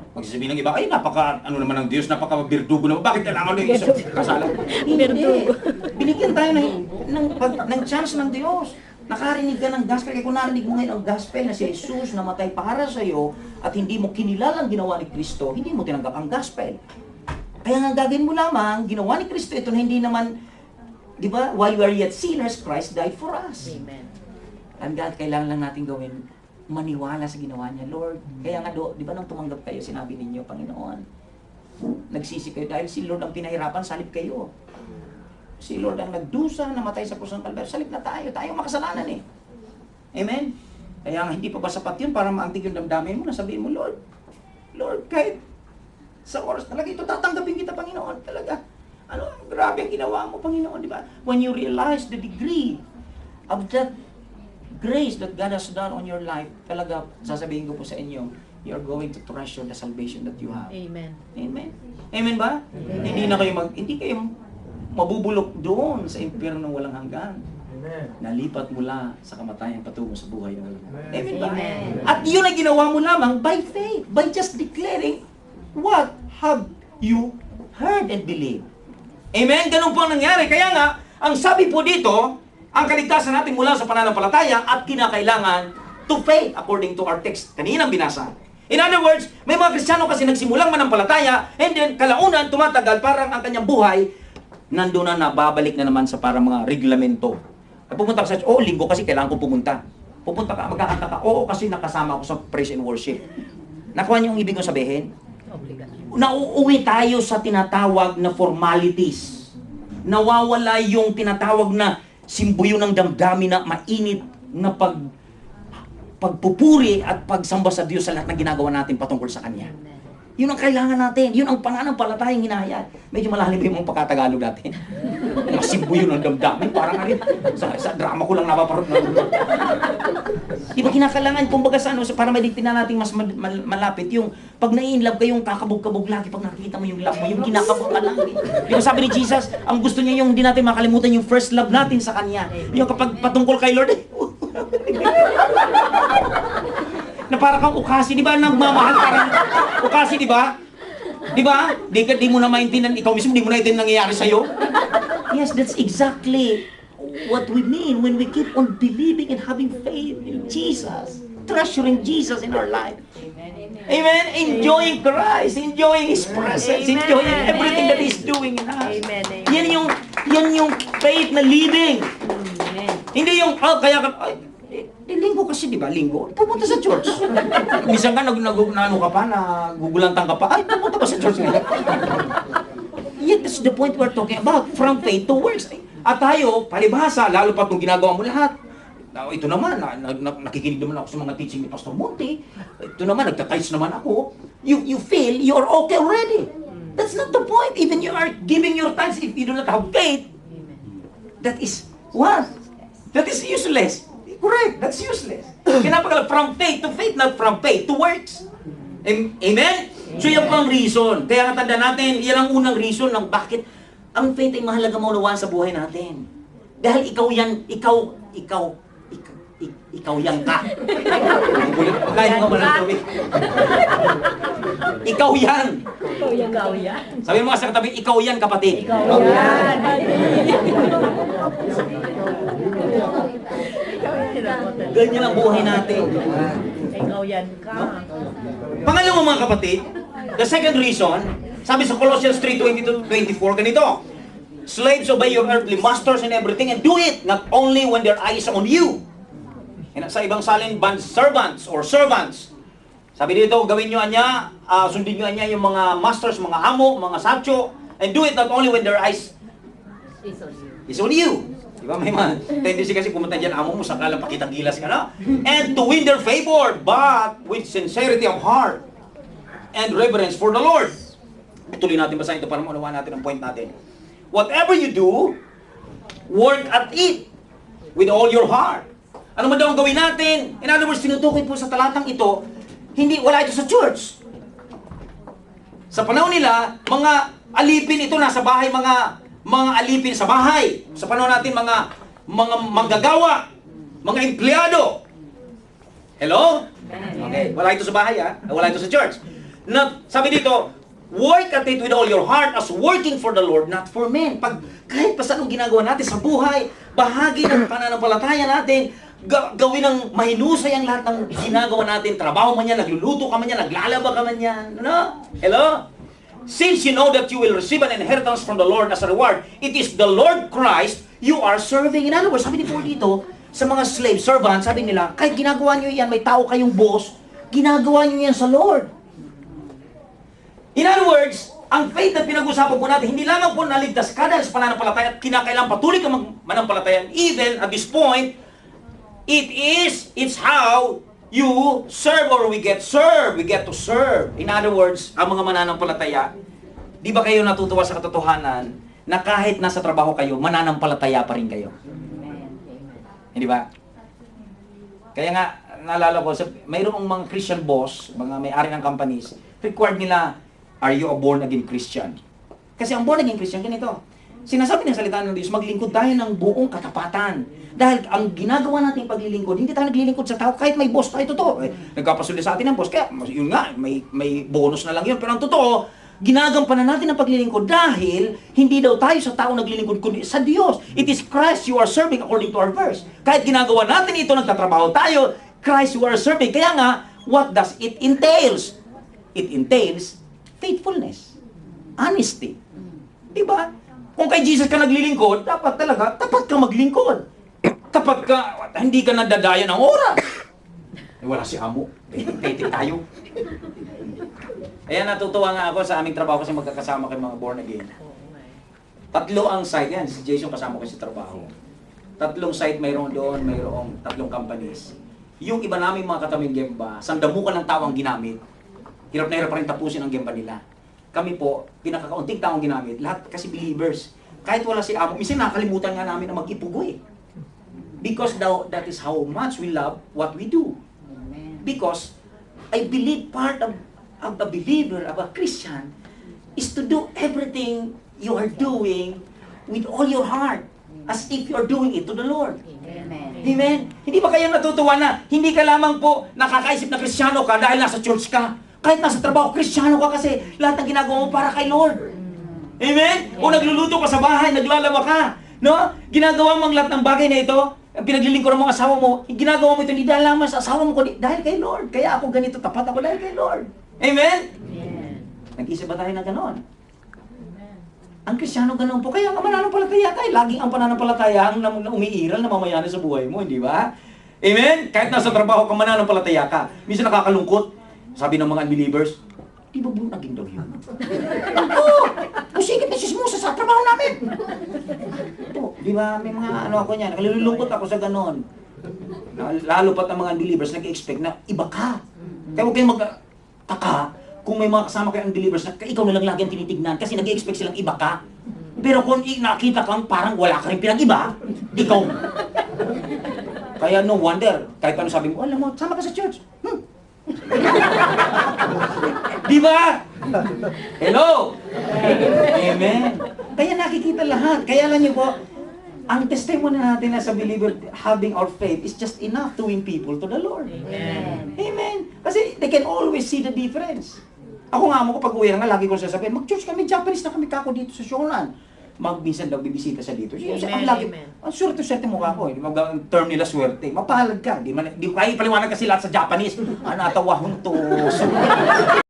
Magsasabihin ng iba, ay ano naman ng Diyos, napaka-birdugo naman. Bakit kailangan ng isang kasalan? Hindi. Binigyan tayo ng chance ng Diyos. Nakarinig ka ng gospel. Kaya kung narinig mo ngayon ang gospel na si Jesus namatay para sa iyo at hindi mo kinilala ang ginawa ni Kristo, hindi mo tinanggap ang gospel. Kaya nga gagawin mo lamang, ginawa ni Kristo ito na hindi naman, di ba, while we are yet sinners, Christ died for us. Amen. Ang kailangan lang natin gawin, maniwala sa ginawa niya, Lord. Kaya nga di ba nang tumanggap kayo, sinabi ninyo, Panginoon, nagsisi kayo dahil si Lord ang pinahirapan, salip kayo. Si Lord ang nagdusa, namatay sa krus ng Kalbaryo, salip na tayo makasalanan eh. Amen? Kaya nga hindi pa ba sapat yun para maantig yung damdamin mo, nasabihin mo, Lord, kahit sa oras talaga ito, tatanggapin kita, Panginoon, talaga. Grabe ang ginawa mo, Panginoon, di ba? When you realize the degree of that grace that God has done on your life, talaga, sasabihin ko po sa inyo, you're going to treasure the salvation that you have. Amen. Amen? Amen ba? Amen. Hindi kayo mabubulok doon sa impyerno ng walang hanggan. Amen. Nalipat mula sa kamatayan patungo sa buhay ng walang hanggan. Amen. Amen ba? Amen. At yun ay ginawa mo lamang by faith, by just declaring what have you heard and believed. Amen? Ganun po ang nangyari. Kaya nga, ang sabi po dito, ang kaligtasan natin mula sa pananampalataya at kinakailangan to faith according to our text. Kaninang binasa. In other words, may mga Kristiyano kasi nagsimulang manampalataya and then kalaunan tumatagal parang ang kanyang buhay nandoon na nababalik na naman sa parang mga reglamento. Pupunta ka sa church, linggo kasi kailangan ko pumunta. Pupunta ka, magkakanta ka, kasi nakasama ako sa praise and worship. Nakuha niyo ang ibig kong sabihin? Nauuwi tayo sa tinatawag na formalities. Nawawala yung tinatawag na simboyo ng damdamin na mainit na pagpupuri at pagsamba sa Diyos sa lahat ng ginagawa natin patungkol sa Kanya. Yun ang kailangan natin. Yun ang pananampalatayang hinahayag. Medyo malalim yung pagkatagalog natin. Mga simboyo ng damdamin. Parang sa drama ko lang napaparot na. Di ba kinakailangan, kumbaga para madigtinan natin mas malapit, yung pag nai-inlove kayong kakabog-kabog lagi, pag nakikita mo yung love mo, yung kinakabog ka lagi. Di ba sabi ni Jesus, ang gusto niya yung hindi natin makalimutan yung first love natin sa Kanya. Yung kapag patungkol kay Lord, na para kang ukasi, di ba? Nagmamahal parang ukasi, di ba? Di ba? Di mo na maintindihan, ikaw mismo di mo na maintindihan nangyayari sa'yo. Yes, that's exactly what we mean when we keep on believing and having faith in Jesus, treasuring Jesus in our life. Amen. Enjoying Christ, enjoying His presence, Amen. enjoying everything that He's doing in us. Amen. Yan yung faith na living. Amen. Hindi yung, kaya ka, linggo kasi, di ba? Linggo. Pupunta sa church. Minsan ka, ka pa, nagugulantang ka pa. Ay, pupunta ba sa church ngayon? Yet, that's the point we're talking about. From faith to works. At tayo, palibhasa, lalo pa itong ginagawa mo lahat. Ito naman, nakikinig naman ako sa mga teaching ni Pastor Monte. Ito naman, nagtatights naman ako. You feel you're okay already. That's not the point. Even you are giving your tithes if you do not have faith. That is what? That is useless. Correct, that's useless. Kinapagala from faith to faith, not from faith to works. Amen? So yan po ang reason. Kaya nga tanda natin, yan ang unang reason ng bakit ang faith ay mahalaga maunawaan sa buhay natin. Dahil ikaw yan ka. Kain mo ba ng tubig? Ikaw yan. Ikaw yan. Sabi mo nga sa katabi, ikaw yan kapatid. Ikaw yan. Ganyan ang buhay natin. Ikaw yan ka. Pangalawa mga kapatid, the second reason, sabi sa Colossians 3:20-24, ganito, slaves, obey your earthly masters in everything and do it not only when their eyes are on you. And sa ibang salin, servants or servants. Sabi dito, gawin nyo anya, sundin nyo anya yung mga masters, mga amo, mga satcho, and do it not only when their eyes is on you. Diba? May mga tendency kasi pumunta dyan, amo mo, saka lang pakitang gilas ka na. And to win their favor, but with sincerity of heart and reverence for the Lord. Tuloy natin basahin ito para maunawaan natin ang point natin. Whatever you do, work at it with all your heart. Ano man daw ang gawin natin? In other words, tinutukoy po sa talatang ito, wala ito sa church. Sa panahon nila, mga alipin ito nasa bahay, mga alipin sa bahay. Sa panahon natin, mga manggagawa, mga empleyado. Hello? Okay, wala ito sa bahay wala ito sa church. Na, sabi dito, work at it with all your heart as working for the Lord, not for men. Pag kahit pa saan ang ginagawa natin sa buhay, bahagi ng pananampalataya natin, gawin ng mahinusay ang lahat ng ginagawa natin. Trabaho man yan, nagluluto ka man yan, naglalaba ka man yan. Ano? Hello? Since you know that you will receive an inheritance from the Lord as a reward, it is the Lord Christ you are serving. In other words, sabi ni Paul dito, sa mga slave servant, sabi nila, kahit ginagawa nyo yan, may tao kayong boss, ginagawa nyo yan sa Lord. In other words, ang faith na pinag-usapan po natin, hindi lamang po naligtas ka dahil sa pananampalataya at kinakailangan patuloy ka manampalataya. Even at this point, it's how you serve or we get served. We get to serve. In other words, ang mga mananampalataya, di ba kayo natutuwa sa katotohanan na kahit nasa trabaho kayo, mananampalataya pa rin kayo? Hindi ba? Kaya nga, naalala ko, mayroong mga Christian boss, mga may-ari ng companies, required nila, are you a born-again Christian? Kasi ang born-again Christian, ganito. Sinasabi ng salita ng Diyos, maglingkod tayo ng buong katapatan. Dahil ang ginagawa natin paglilingkod, hindi tayo naglilingkod sa tao, kahit may boss tayo, totoo. Nagkapasuli sa atin ng boss, kaya yun nga, may bonus na lang yun. Pero ang totoo, ginagampanan natin ang paglilingkod dahil hindi daw tayo sa tao naglilingkod, kundi sa Diyos. It is Christ you are serving according to our verse. Kahit ginagawa natin ito, nagtatrabaho tayo, Christ you are serving. Kaya nga, what does it entails? It entails faithfulness, honesty. Diba? Kung kay Jesus ka naglilingkod, dapat talaga, tapat ka maglingkod. Kapag ka, hindi ka nadadaya ng oras. Wala si amo. Pwede tayo. Ayan, natutuwa nga ako sa aming trabaho kasi magkakasama kay mga born again. Tatlo ang site yan. Si Jason kasama ko sa trabaho. Tatlong site mayroon doon, mayroong tatlong companies. Yung iba namin mga kataming gemba, sandamukan ng tao ang ginamit. Hirap na hirap pa rin tapusin ang gemba nila. Kami po, pinakakaunting taong ginamit, lahat kasi believers. Kahit wala si amo, minsan nakalimutan nga namin na mag-ipugo eh. Because that is how much we love what we do. Because I believe part of a believer, of a Christian, is to do everything you are doing with all your heart, as if you are doing it to the Lord. Amen. Amen? Hindi ba kayo natutuwa na hindi ka lamang po nakakaisip na Kristiyano ka dahil nasa church ka? Kahit nasa trabaho, Kristiyano ka kasi lahat ng ginagawa mo para kay Lord. Amen? O nagluluto ka sa bahay, naglalaba ka. No? Ginagawa mo ang lahat ng bagay na ito, pinaglilingkuran mo ang asawa mo, ginagawa mo ito hindi dahil lamang sa asawa mo, kundi dahil kay Lord. Kaya ako ganito, tapat ako dahil kay Lord. Amen? Amen. Nag-isip ba tayo na gano'n? Ang Kristiyano gano'n po. Kaya ang mananampalataya tayo. Laging ang pananampalataya ang umiiral na mamayani sa buhay mo, hindi ba? Amen? Kahit nasa trabaho ka, mananampalataya ka. Minsan nakakalungkot. Sabi ng mga unbelievers, di ba naging daw yun? Oo! Pusigit na sismusa sa trabaho namin! Ito, di ba may mga ano ako niyan, nalulungkot ako sa gano'n. Lalo pat ang mga unbelievers nag-expect na iba ka. Kaya huwag kayong magtaka kung may mga kasama kayong unbelievers na ikaw na lang lagi ang tinitignan kasi nag-expect silang iba ka. Pero kung nakita kang parang wala ka rin pinag-iba, ikaw. Kaya no wonder, kahit ano sabi mo, alam mo, sama ka sa church. Di ba? Hello? Amen. Kaya nakikita lahat. Kaya alam niyo po, ang testimony natin as a believer having our faith is just enough to win people to the Lord. Amen. Amen. Kasi they can always see the difference. Ako nga mo kapag uwi nga, lagi ko sasabihin, mag-church kami, Japanese na kami kako dito sa Shonan. Minsan daw bibisita siya dito. Amen, Ang lagi, amen. ang swerte-swerte mukha ko eh. Ang term nila swerte. Mapalad ka. Di ko kaya ipaliwanag kasi lahat sa Japanese. Anatawa huntos.